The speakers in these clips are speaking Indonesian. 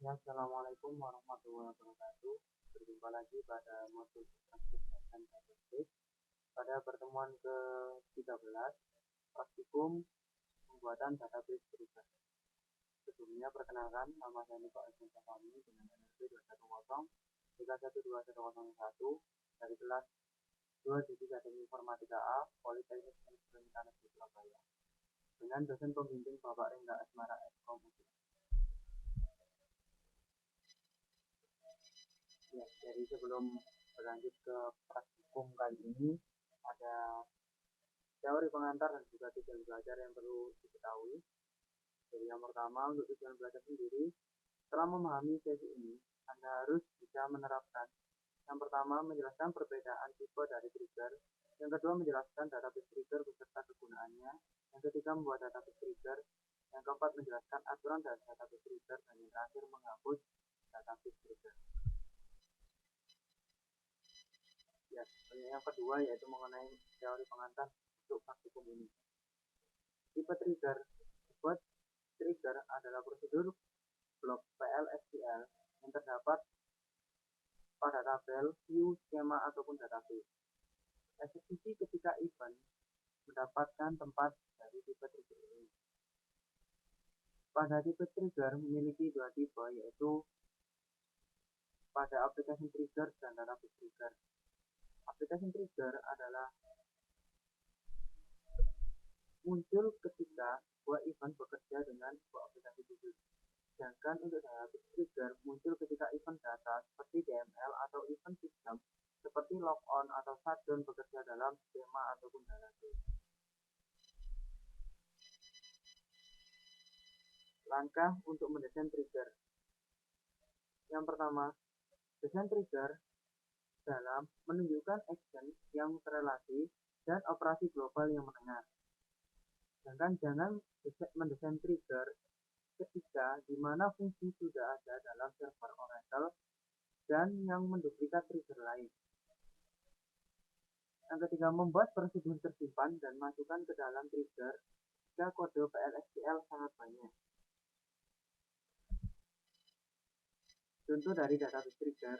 Ya, Assalamualaikum warahmatullahi wabarakatuh. Berjumpa lagi pada modul praktik SNMPTN. Pada pertemuan ke-13, praktikum pembuatan database berubah. Sebelumnya, perkenalkan, nama saya Niko Alvin Safami dengan NRP 210 31201 dari kelas 2 Divisi Akademi Informatika A, Politeknik Instrumentan Negeri Surabaya, dengan dosen pembimbing Bapak Rengga Asmara S.Kom. Ya, jadi sebelum berlanjut ke praktikum kali ini, ada teori pengantar dan juga tujuan belajar yang perlu diketahui. Jadi yang pertama, untuk tujuan belajar sendiri, setelah memahami sesi ini, Anda harus bisa menerapkan. Yang pertama, menjelaskan perbedaan tipe dari trigger. Yang kedua, menjelaskan database trigger beserta kegunaannya. Yang ketiga, membuat database trigger. Yang keempat, menjelaskan aturan dari database trigger. Dan yang terakhir, menghapus database trigger. Ya, yang kedua yaitu mengenai teori pengantar untuk praktikum ini. Tipe trigger. Tipe trigger adalah prosedur blok PL/SQL yang terdapat pada tabel, view, skema, ataupun database. Eksekusi ketika event mendapatkan tempat dari tipe trigger ini. Pada tipe trigger memiliki dua tipe, yaitu pada application trigger dan database trigger. Application trigger adalah muncul ketika sebuah event bekerja dengan sebuah aplikasi khusus. Sedangkan untuk database trigger muncul ketika event data seperti DML atau event sistem seperti logon atau shutdown bekerja dalam skema ataupun database. Langkah untuk mendesain trigger. Yang pertama, desain trigger dalam menunjukkan action yang terrelasi dan operasi global yang mendengar. Sedangkan jangan mendesain trigger ketika di mana fungsi sudah ada dalam server Oracle dan yang menduplikat trigger lain. Yang ketiga, membuat prosedur tersimpan dan masukkan ke dalam trigger jika kode PL/SQL sangat banyak. Contoh dari database trigger,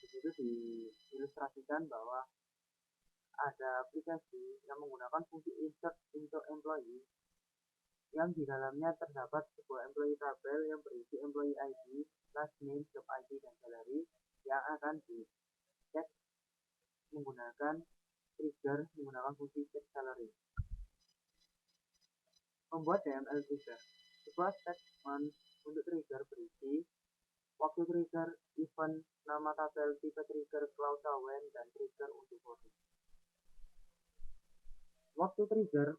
di situ diilustrasikan bahwa ada aplikasi yang menggunakan fungsi insert into employee yang di dalamnya terdapat sebuah employee tabel yang berisi employee ID, last name, job ID, dan salary yang akan dicek menggunakan trigger menggunakan fungsi check salary. Membuat DML trigger. Sebuah statement untuk trigger berisi waktu trigger, event, nama tabel, tipe trigger, klausa when, dan trigger untuk body. Waktu trigger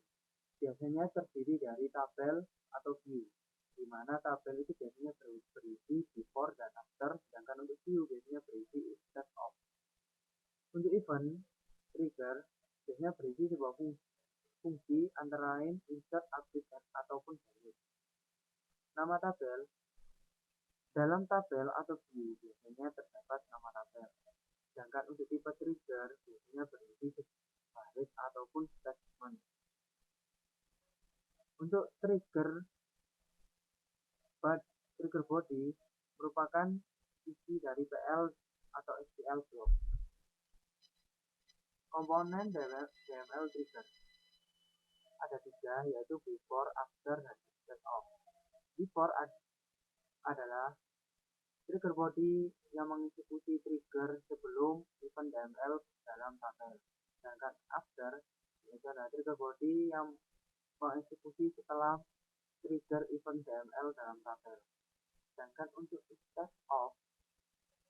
biasanya terdiri dari tabel atau view, di mana tabel itu biasanya berisi before dan after, sedangkan untuk view biasanya berisi instead of. Untuk event trigger biasanya berisi sebuah fungsi antara lain insert, update, ataupun delete. Nama tabel. Dalam tabel atau view biasanya terdapat nama tabel. Sedangkan untuk tipe trigger biasanya berisi baris ataupun statement. Untuk trigger body merupakan isi dari PL atau SQL block. Komponen DML trigger ada tiga, yaitu before, after, dan instead of. Before adalah trigger body yang mengeksekusi trigger sebelum event DML dalam tabel. Sedangkan after itu adalah trigger body yang mengeksekusi setelah trigger event DML dalam tabel. Sedangkan untuk instead of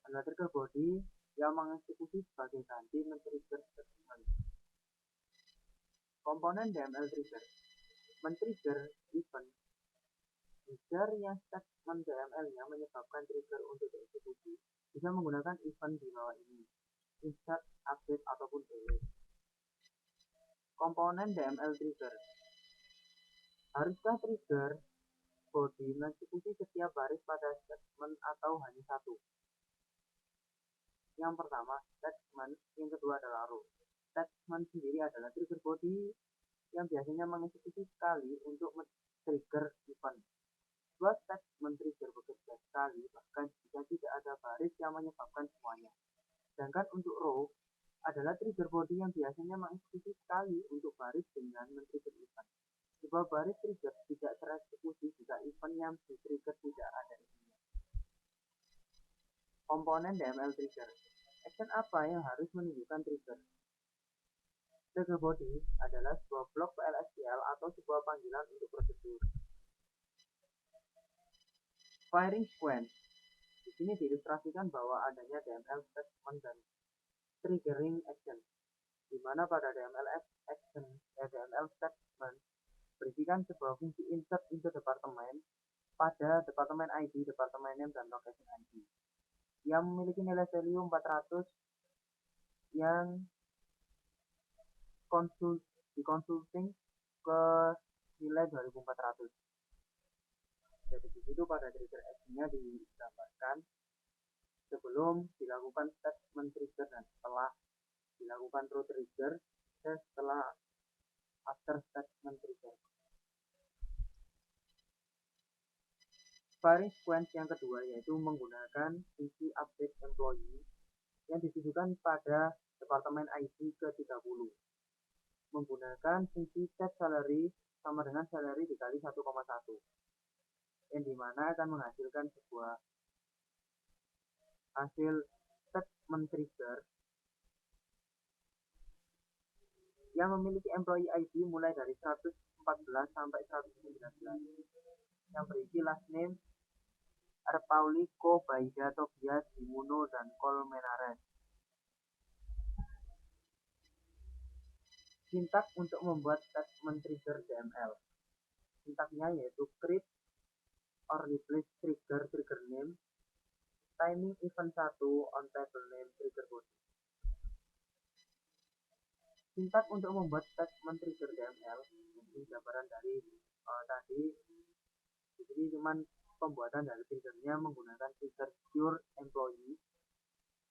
adalah trigger body yang mengeksekusi sebagai ganti men-trigger statement. Komponen DML trigger men-trigger event user yang statement DML-nya menyebabkan trigger untuk dieksekusi bisa menggunakan event di bawah ini, insert, update, ataupun delete. Komponen DML trigger. Haruskah trigger body mengeksekusi setiap baris pada statement atau hanya satu? Yang pertama, statement. Yang kedua adalah row. Statement sendiri adalah trigger body yang biasanya mengeksekusi sekali untuk men-trigger event. Dua statement trigger bekerja sekali, bahkan jika tidak ada baris yang menyebabkan semuanya. Sedangkan untuk row adalah trigger body yang biasanya mengeksekusi sekali untuk baris dengan men-trigger event. Sebuah baris trigger tidak tereksekusi jika event yang di-trigger tidak ada isinya. Komponen DML trigger. Action apa yang harus menunjukkan trigger? Trigger body adalah sebuah blok PLSQL atau sebuah panggilan untuk prosedur. Firing sequence. Di sini diilustrasikan bahwa adanya DML statement dan triggering action, di mana pada DML action DML statement berisikan sebuah fungsi insert into department pada departemen ID, departemen name, dan location ID yang memiliki nilai value 400 yang dikonsulting ke nilai 2400. Jadi di situ pada trigger actionnya digambarkan sebelum dilakukan statement trigger dan setelah dilakukan through trigger dan setelah after statement trigger. Firing sequence yang kedua yaitu menggunakan fungsi update employee yang ditujukan pada departemen ID ke-30 menggunakan fungsi set salary sama dengan salary dikali 1,1 yang dimana akan menghasilkan sebuah hasil statement trigger yang memiliki employee ID mulai dari 114 sampai 119 yang berisi last name Pauli, Ko, Baida, Tobias, Dimuno, dan Colmenares. Sintak untuk membuat statement trigger DML. Sintaknya yaitu create or replace trigger name, timing event 1 on table name trigger body. Sintak untuk membuat statement trigger DML, ini gambaran dari tadi. Di sini cuman pembuatan dari triggernya menggunakan trigger pure employee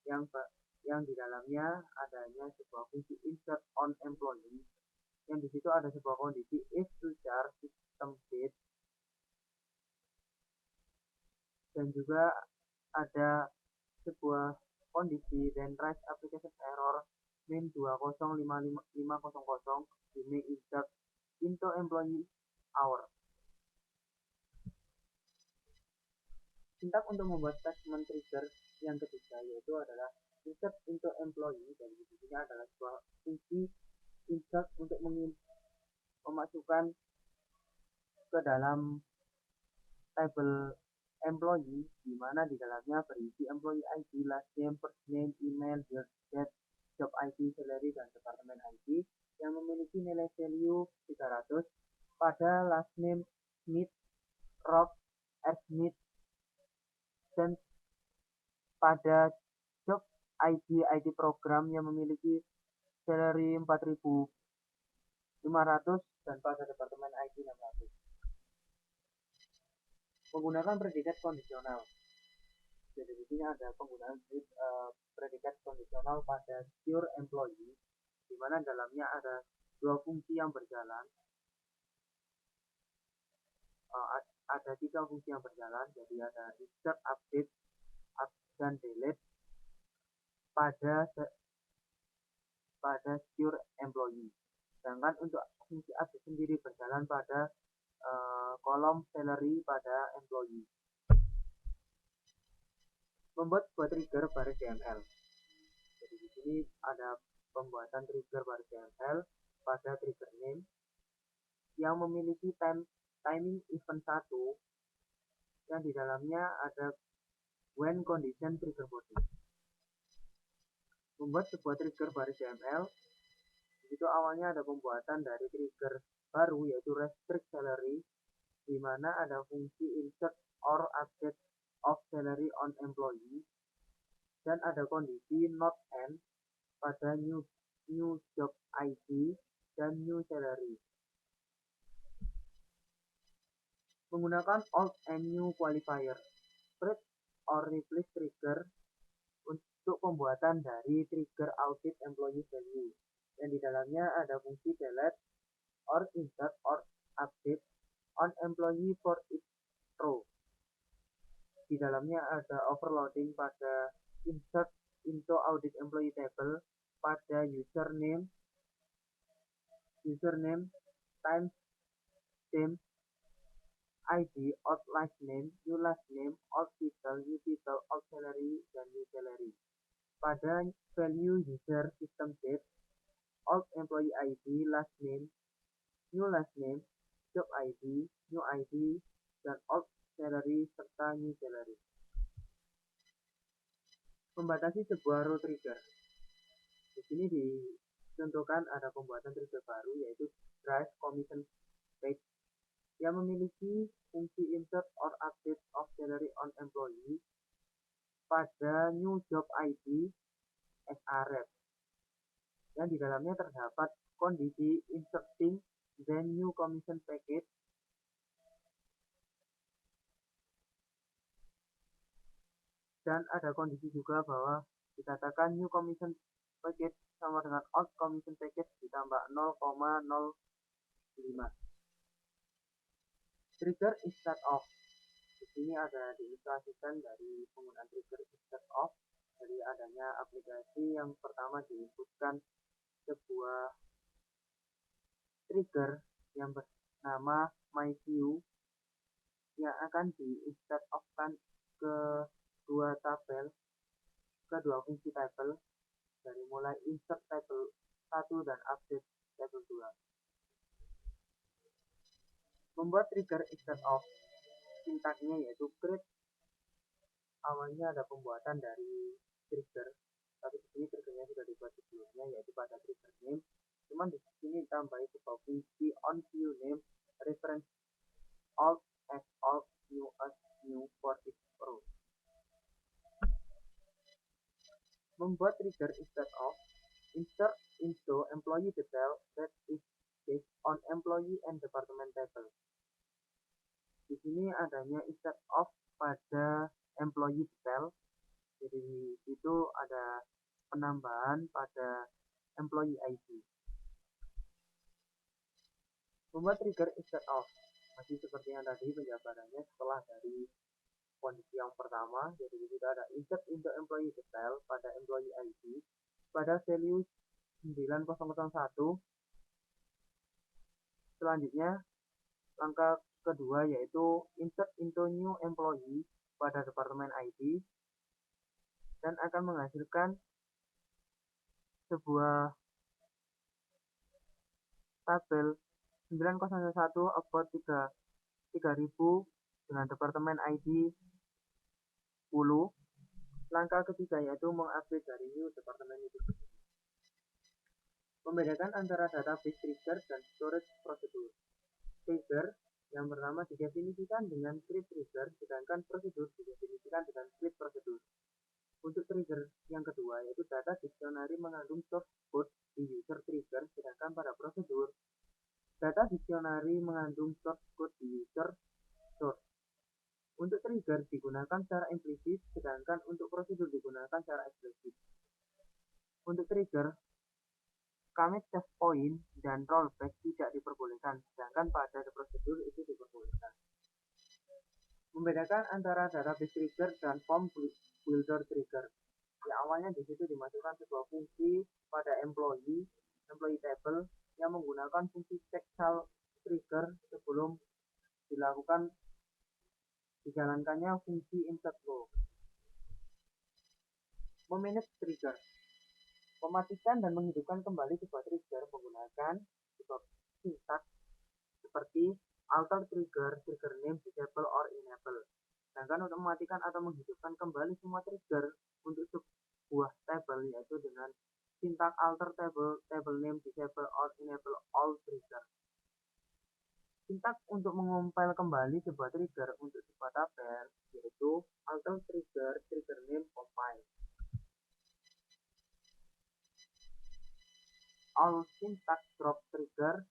yang di dalamnya adanya sebuah fungsi insert on employee yang di situ ada sebuah kondisi if to char system bit dan juga ada sebuah kondisi then rise application error min 205500 you may insert into employee hour. Sintak untuk membuat statement trigger yang ketiga yaitu adalah insert into employee, dan di sini adalah sebuah fungsi insert untuk memasukkan ke dalam table employee di mana di dalamnya berisi employee ID, last name, first name, email, year, date, job ID, salary, dan departemen ID yang memiliki nilai value 300 pada last name Smith, Rob, R. Smith, dan pada job ID program yang memiliki salary 4.500 dan pada departemen ID 600. Menggunakan predikat kondisional. Jadi di sini ada penggunaan predikat kondisional pada pure employee, di mana dalamnya ada dua fungsi yang berjalan. Ada tiga fungsi yang berjalan, jadi ada insert, update, dan delete pada pure employee. Sedangkan untuk fungsi update sendiri berjalan pada kolom salary pada employee. Membuat sebuah trigger baris DML. Jadi di sini ada pembuatan trigger baris DML pada trigger name yang memiliki timing event 1 yang di dalamnya ada when condition trigger body. Membuat sebuah trigger baris DML, itu awalnya ada pembuatan dari trigger baru yaitu restrict salary, di mana ada fungsi insert or update of salary on employee, dan ada kondisi not end pada new job ID dan new salary. Menggunakan old and new qualifier, create or replace trigger untuk pembuatan dari trigger audit employee value, yang di dalamnya ada fungsi delete or insert or update on employee for each row, di dalamnya ada overloading pada insert into audit employee table pada username, time stamp, ID, old last name, old title, old salary, dan new salary. Pada value user system date, old employee ID, last name, job ID, new ID, dan old salary serta new salary. Membatasi sebuah row trigger. Di sini ditentukan ada pembuatan trigger baru yaitu drive commission page yang memiliki fungsi insert or update of salary on employee pada new job ID SRF yang di dalamnya terdapat kondisi inserting then new commission package dan ada kondisi juga bahwa dikatakan new commission package sama dengan old commission package ditambah 0,05. Trigger instead of. Di sini ada diilustrasikan dari penggunaan trigger instead of dari adanya aplikasi yang pertama diinputkan sebuah trigger yang bernama MyView yang akan di-instead of-kan ke dua fungsi tabel dari mulai insert table 1 dan update table 2. Membuat trigger instead of, sintaknya yaitu create. Awalnya ada pembuatan dari trigger, tapi di sini triggernya sudah dibuat sebelumnya yaitu pada trigger name. Cuman di sini ditambahi sebuah fungsi on view name reference old as old, new as new for each row. Membuat trigger instead of, insert into employee detail that is based on employee and department table. Di sini adanya instead of pada employee detail, jadi itu ada penambahan pada employee ID. Membuat trigger instead of, masih seperti yang tadi penjabarannya setelah dari kondisi yang pertama, jadi kita ada insert into employee detail pada employee ID pada value 9001. Selanjutnya langkah kedua yaitu insert into new employee pada departemen ID dan akan menghasilkan sebuah tabel 9001 about 3000 dengan departemen ID 10. Langkah ketiga yaitu mengupdate dari new departemen itu. Membedakan antara database trigger dan storage prosedur. Trigger yang pertama didefinisikan dengan script trigger, sedangkan prosedur didefinisikan dengan script prosedur. Untuk trigger yang kedua yaitu data dictionary mengandung source code di user trigger, sedangkan pada prosedur data dictionary mengandung source code di user source. Untuk trigger digunakan secara implisit, sedangkan untuk prosedur digunakan secara eksplisit. Untuk trigger commit save point dan rollback tidak diperbolehkan, sedangkan pada prosedur itu diperbolehkan. Membedakan antara database trigger dan form builder trigger. Yang awalnya di situ dimasukkan sebuah fungsi pada employee table yang menggunakan fungsi check-sal trigger sebelum dijalankannya fungsi insert row. Memanage trigger. Mematikan dan menghidupkan kembali sebuah trigger menggunakan sebuah sintak seperti alter trigger, trigger name, disable or enable. Sedangkan untuk mematikan atau menghidupkan kembali semua trigger untuk sebuah table yaitu dengan sintak alter table name, disable or enable all trigger. Sintak untuk mengompil kembali sebuah trigger untuk sebuah tabel yaitu alter trigger, trigger name, compile. All syntax drop trigger.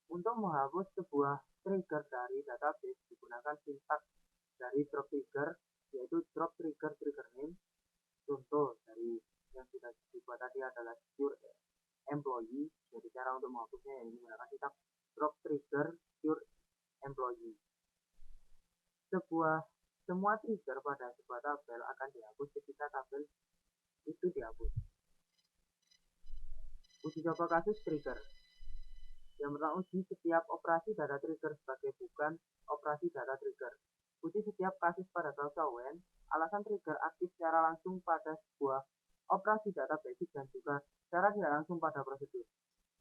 Untuk menghapus sebuah trigger dari database digunakan sintak dari drop trigger yaitu drop trigger, trigger name. Contoh dari yang sudah dibuat tadi adalah pure employee. Jadi cara untuk menghapusnya yang menggunakan sintak drop trigger pure employee. Sebuah Semua trigger pada sebuah tabel akan dihapus ketika tabel itu dihapus. Uji coba kasus trigger. Yang pertama, uji setiap operasi data trigger sebagai bukan operasi data trigger. Uji setiap kasus pada klausul when alasan trigger aktif secara langsung pada sebuah operasi data basic dan juga secara tidak langsung pada prosedur.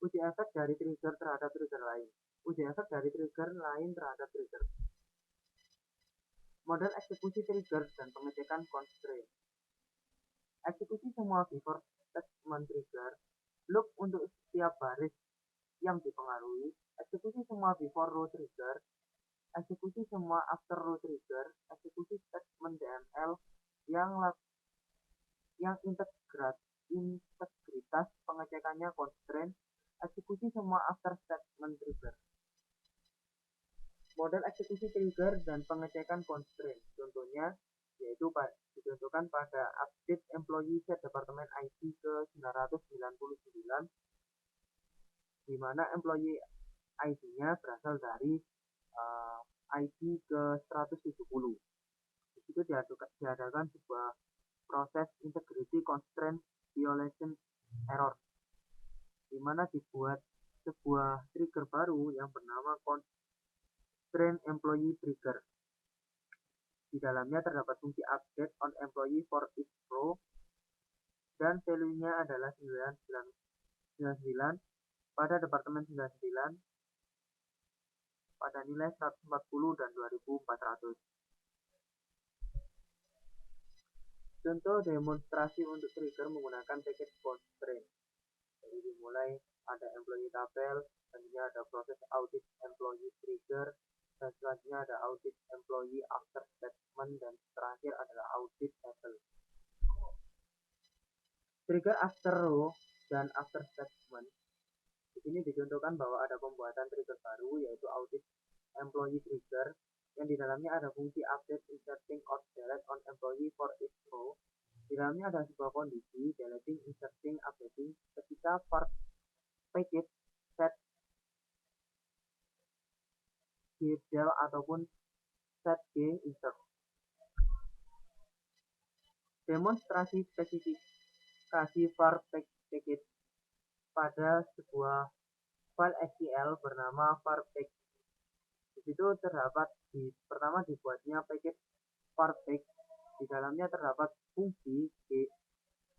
Uji efek dari trigger terhadap trigger lain. Uji efek dari trigger lain terhadap trigger. Model eksekusi trigger dan pengecekan constraint. Eksekusi semua before statement trigger. Loop untuk setiap baris yang dipengaruhi. Eksekusi semua before row trigger. Eksekusi semua after row trigger. Eksekusi statement DML yang integritas pengecekannya constraint. Eksekusi semua after statement trigger. Model eksekusi trigger dan pengecekan constraint. Contohnya yaitu dicontohkan pada update employee set departemen IT ke 999, di mana employee ID-nya berasal dari ID ke 170. Di situ diadakan sebuah proses integrity constraint violation error, di mana dibuat sebuah trigger baru yang bernama constraint employee trigger. Di dalamnya terdapat fungsi update on employee for each row dan value-nya adalah 99 pada departemen 99 pada nilai 140 dan 2400. Contoh demonstrasi untuk trigger menggunakan package constraint. Jadi dimulai ada employee tabel, selanjutnya ada proses audit employee trigger, dan selanjutnya ada audit employee after statement, dan terakhir adalah audit table. Trigger after row dan after statement. Di sini dicontohkan bahwa ada pembuatan trigger baru yaitu audit employee trigger yang di dalamnya ada fungsi update inserting or delete on employee for each row. Di dalamnya ada sebuah kondisi deleting, inserting, updating ketika part package set del ataupun set g insert. Demonstrasi spesifikasi var package pada sebuah file SQL bernama var package. Di situ terdapat pertama dibuatnya package var package. Di dalamnya terdapat fungsi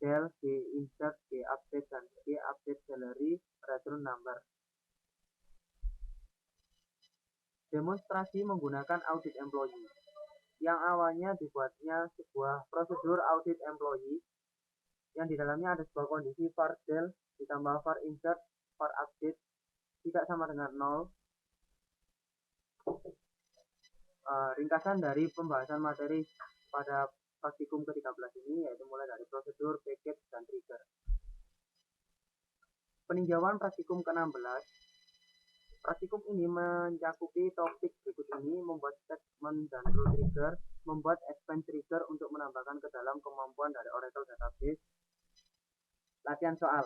del, insert, update, dan update salary return number. Demonstrasi menggunakan audit employee. Yang awalnya dibuatnya sebuah prosedur audit employee yang di dalamnya ada sebuah kondisi var del ditambah var insert, var update tidak sama dengan 0. Ringkasan dari pembahasan materi pada praktikum ke-13 ini yaitu mulai dari prosedur, package, dan trigger. Peninjauan praktikum ke-16. Praktikum ini mencakupi topik berikut ini: membuat statement dan rule trigger, membuat expand trigger untuk menambahkan ke dalam kemampuan dari Oracle Database. Latihan soal.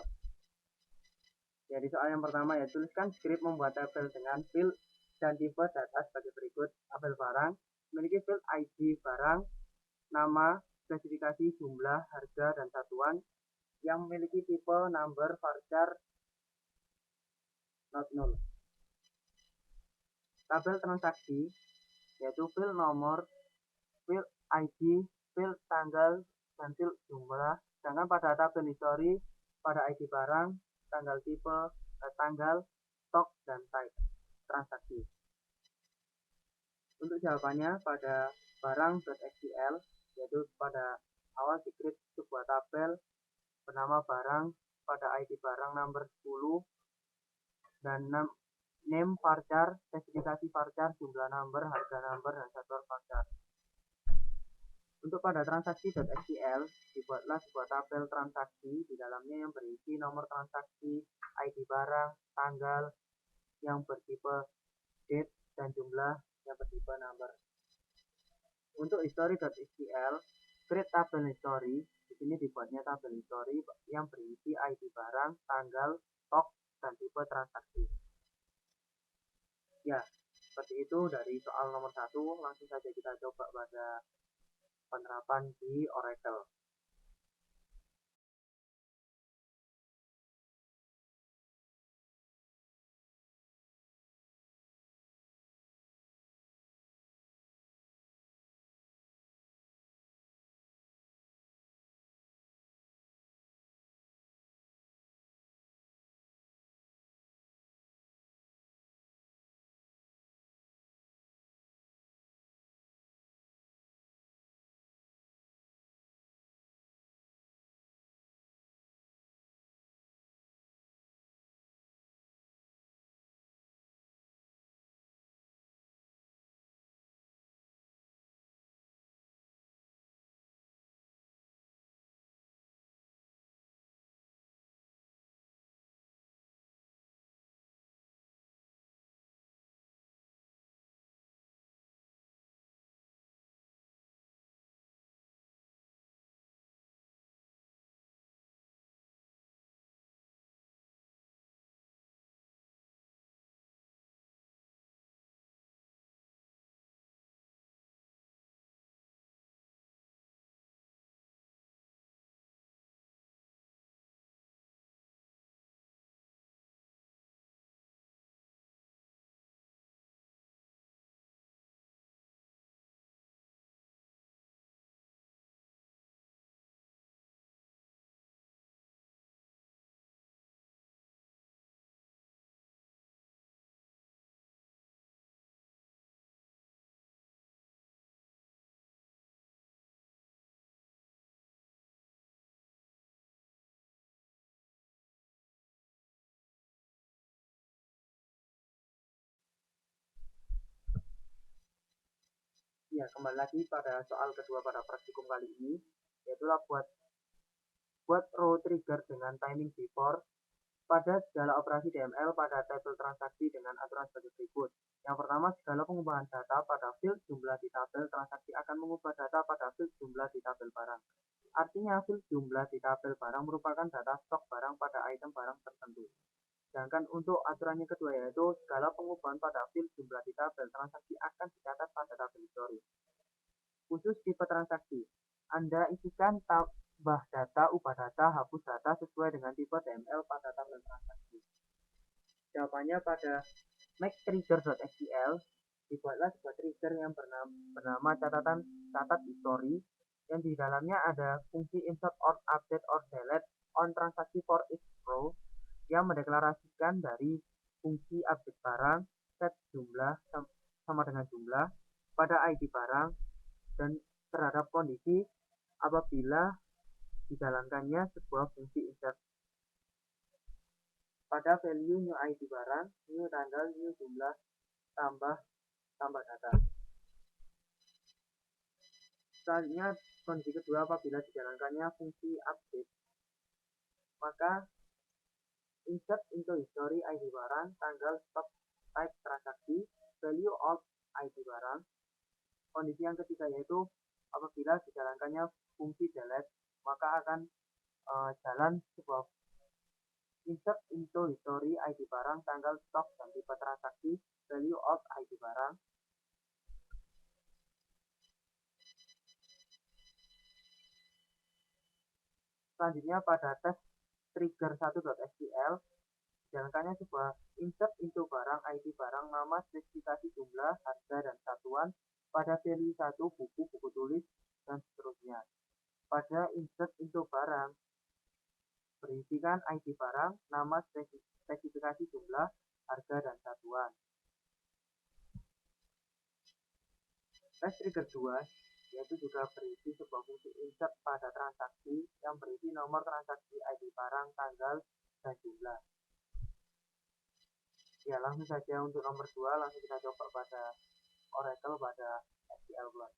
Jadi soal yang pertama ya, tuliskan skrip membuat tabel dengan field dan tipe data sebagai berikut. Tabel barang memiliki field ID barang, nama, spesifikasi, jumlah, harga, dan satuan yang memiliki tipe number varchar not null. Tabel transaksi yaitu field nomor, field ID, field tanggal, dan field jumlah. Sedangkan pada tabel history pada ID barang, tanggal tipe, tanggal, stok, dan type transaksi. Untuk jawabannya pada barang.sql yaitu pada awal di-create sebuah tabel bernama barang pada ID barang number 10 dan name varchar, spesifikasi varchar, jumlah number, harga number, dan satuan varchar. Untuk pada transaksi.sql dibuatlah sebuah tabel transaksi di dalamnya yang berisi nomor transaksi, ID barang, tanggal yang bertipe date, dan jumlah yang bertipe number. Untuk history.sql, create tabel history. Di sini dibuatnya tabel history yang berisi ID barang, tanggal, stok, dan tipe transaksi. Ya, seperti itu dari soal nomor 1. Langsung saja kita coba pada penerapan di Oracle. Ya, kembali lagi pada soal kedua pada praktikum kali ini, yaitu buat row trigger dengan timing before pada segala operasi DML pada tabel transaksi dengan aturan sebagai berikut. Yang pertama, segala pengubahan data pada field jumlah di tabel transaksi akan mengubah data pada field jumlah di tabel barang. Artinya, field jumlah di tabel barang merupakan data stok barang pada item barang tertentu. Sedangkan untuk aturan yang kedua yaitu segala pengubahan pada field jumlah di tabel transaksi akan dicatat pada tabel history. Khusus tipe transaksi, Anda isikan tambah data, ubah data, hapus data sesuai dengan tipe DML pada tabel transaksi. Jawabannya pada makeTrigger.sql dibuatlah sebuah trigger yang bernama catatan catat history yang di dalamnya ada fungsi insert or update or delete on transaksi for each row yang mendeklarasikan dari fungsi update barang set jumlah sama dengan jumlah pada ID barang dan terhadap kondisi apabila dijalankannya sebuah fungsi insert pada value new ID barang, new tanggal, new jumlah, tambah data. Selanjutnya, kondisi kedua apabila dijalankannya fungsi update, maka insert into history ID barang, tanggal, stock, type transaksi, value of ID barang. Kondisi yang ketiga yaitu apabila dijalankannya fungsi delete, maka akan jalan sebuah insert into history ID barang, tanggal, stok, dan tipe transaksi, value of ID barang. Selanjutnya pada tes trigger1.sql dijalankannya sebuah insert into barang, ID barang, nama, spesifikasi jumlah, harga, dan satuan pada value 1, buku tulis, dan seterusnya. Pada insert into barang berisikan ID barang, nama, spesifikasi jumlah, harga, dan satuan. Tes trigger 2 yaitu juga berisi sebuah fungsi insert pada transaksi yang berisi nomor transaksi, ID barang, tanggal, dan jumlah. Ya, langsung saja untuk nomor 2 langsung kita coba pada Oracle pada SQL Cloud.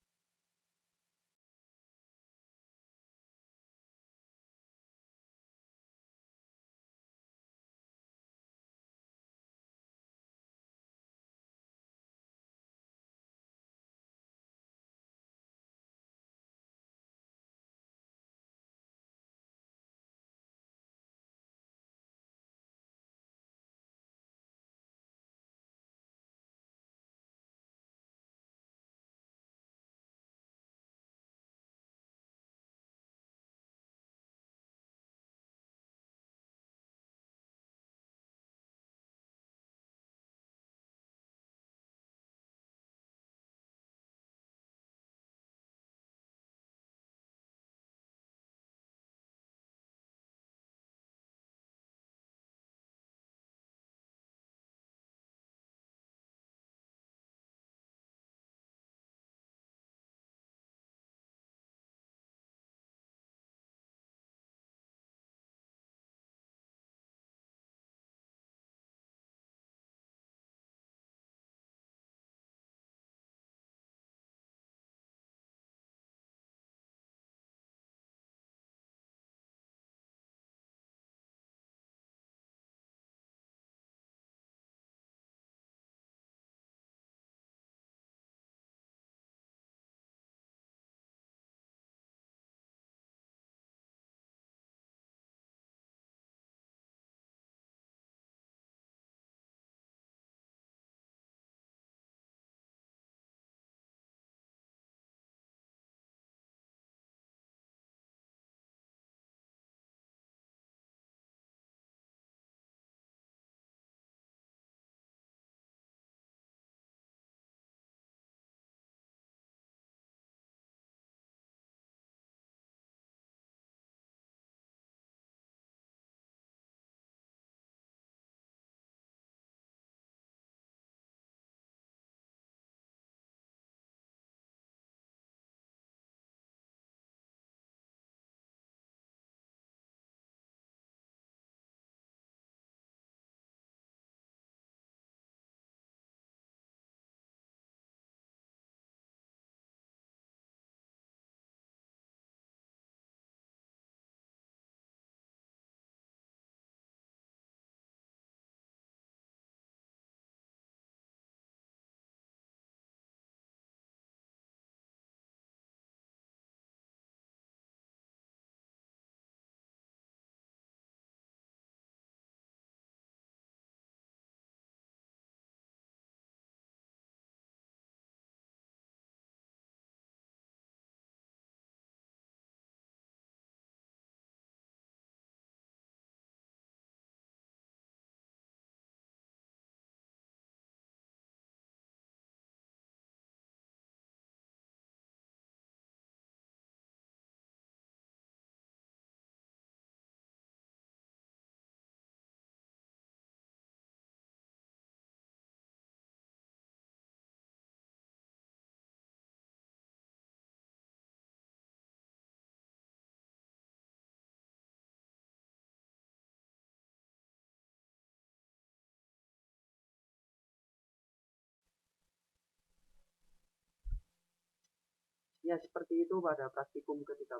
Ya, seperti itu pada praktikum ke-13.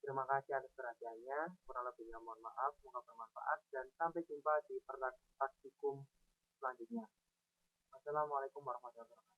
Terima kasih atas perhatiannya. Kurang lebihnya mohon maaf. Semoga bermanfaat dan sampai jumpa di praktikum selanjutnya. Wassalamualaikum warahmatullahi wabarakatuh.